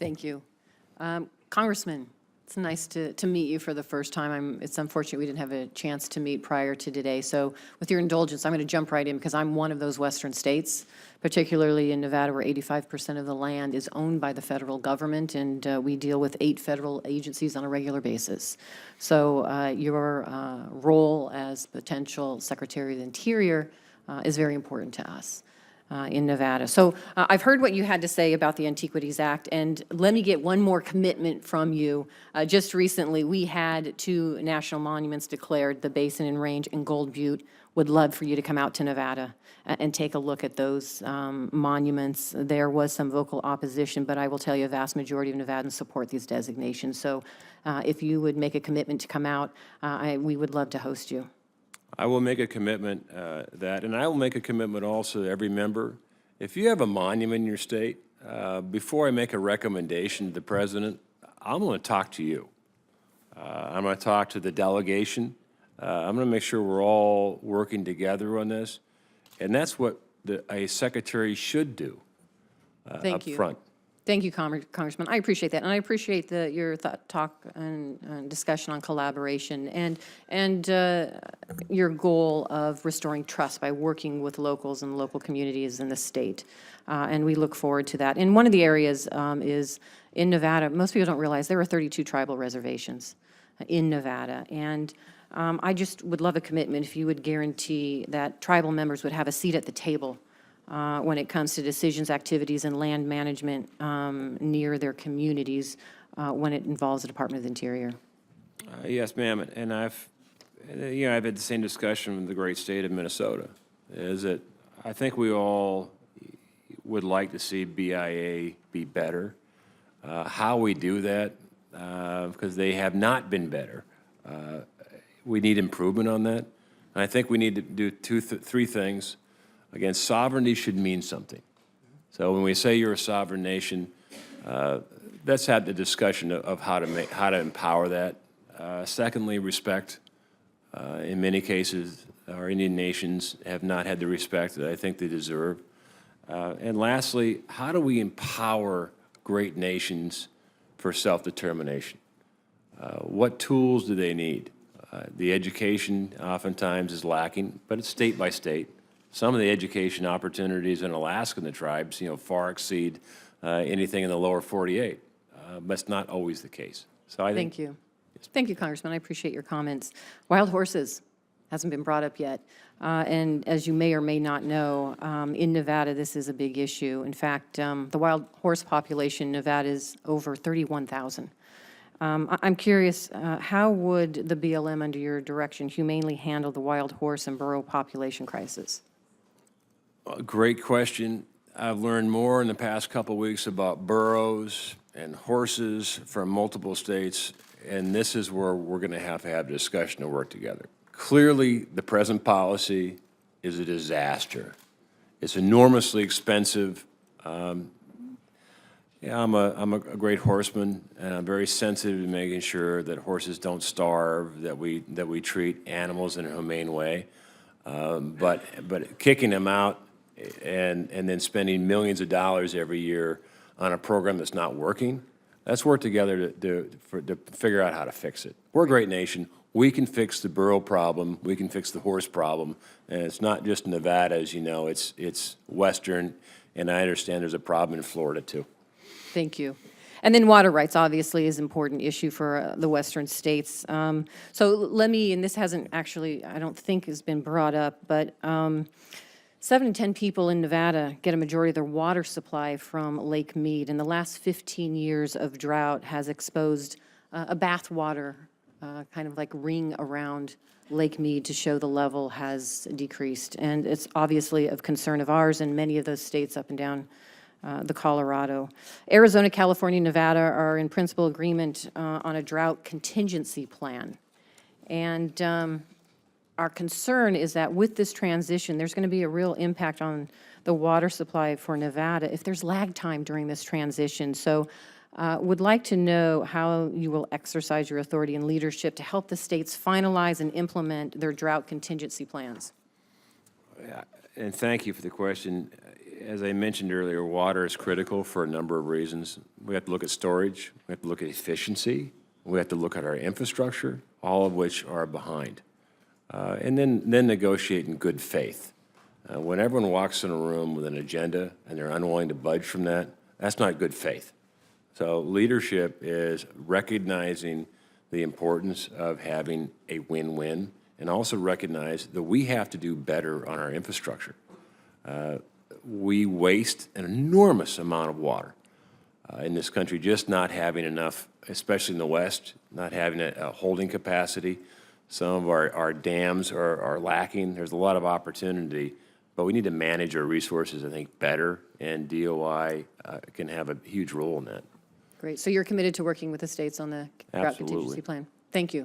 Thank you. Congressman, it's nice to meet you for the first time. It's unfortunate we didn't have a chance to meet prior to today. So with your indulgence, I'm going to jump right in because I'm one of those western states, particularly in Nevada, where 85% of the land is owned by the federal government, and we deal with 8 federal agencies on a regular basis. So your role as potential Secretary of the Interior is very important to us. In Nevada. So I've heard what you had to say about the Antiquities Act, and let me get one more commitment from you. Just recently, we had 2 national monuments declared, the Basin and Range and Gold Butte. Would love for you to come out to Nevada and take a look at those monuments. There was some vocal opposition, but I will tell you a vast majority of Nevadans support these designations. So if you would make a commitment to come out, we would love to host you. I will make a commitment and I will make a commitment also to every member. If you have a monument in your state, before I make a recommendation to the president, I'm going to talk to you. I'm going to talk to the delegation. I'm going to make sure we're all working together on this. And that's what a secretary should do up front. Thank you, Congressman. I appreciate that, and I appreciate your talk and discussion on collaboration and your goal of restoring trust by working with locals and local communities in the state. And we look forward to that. And one of the areas is in Nevada. Most people don't realize there are 32 tribal reservations in Nevada, and I just would love a commitment if you would guarantee that tribal members would have a seat at the table when it comes to decisions, activities, and land management near their communities when it involves the Department of the Interior. Yes, ma'am. And I've had the same discussion with the great state of Minnesota. Is that I think we all would like to see BIA be better. How we do that, because they have not been better. We need improvement on that. And I think we need to do 3 things. Again, sovereignty should mean something. So when we say you're a sovereign nation, let's have the discussion of how to empower that. Secondly, respect. In many cases, our Indian nations have not had the respect that I think they deserve. And lastly, how do we empower great nations for self-determination? What tools do they need? The education oftentimes is lacking, but it's state by state. Some of the education opportunities in Alaska and the tribes, far exceed anything in the lower 48. But it's not always the case. So I think. Thank you. Thank you, Congressman. I appreciate your comments. Wild horses hasn't been brought up yet. And as you may or may not know, in Nevada, this is a big issue. In fact, the wild horse population in Nevada is over 31,000. I'm curious, how would the BLM, under your direction, humanely handle the wild horse and burro population crisis? Great question. I've learned more in the past couple of weeks about burros and horses from multiple states, and this is where we're going to have a discussion and work together. Clearly, the present policy is a disaster. It's enormously expensive. I'm a great horseman, and I'm very sensitive to making sure that horses don't starve, that we treat animals in a humane way. But kicking them out and then spending millions of dollars every year on a program that's not working, let's work together to figure out how to fix it. We're a great nation. We can fix the burro problem. We can fix the horse problem. And it's not just Nevada, as you know. It's Western, and I understand there's a problem in Florida, too. Thank you. And then water rights, obviously, is an important issue for the Western states. So let me, and this hasn't actually, I don't think has been brought up, but 7 in 10 people in Nevada get a majority of their water supply from Lake Mead. And the last 15 years of drought has exposed a bathwater kind of like ring around Lake Mead to show the level has decreased. And it's obviously of concern of ours and many of those states up and down the Colorado. Arizona, California, Nevada are in principle agreement on a drought contingency plan. And our concern is that with this transition, there's going to be a real impact on the water supply for Nevada if there's lag time during this transition. So would like to know how you will exercise your authority and leadership to help the states finalize and implement their drought contingency plans. And thank you for the question. as I mentioned earlier, water is critical for a number of reasons. We have to look at storage, we have to look at efficiency, we have to look at our infrastructure, all of which are behind. And then negotiate in good faith. When everyone walks in a room with an agenda and they're unwilling to budge from that, that's not good faith. So leadership is recognizing the importance of having a win-win and also recognize that we have to do better on our infrastructure. We waste an enormous amount of water in this country, just not having enough, especially in the West, not having a holding capacity. Some of our dams are lacking. There's a lot of opportunity, but we need to manage our resources, I think, better, and DOI can have a huge role in that. Great. So you're committed to working with the states on the drought Absolutely. contingency plan? Thank you.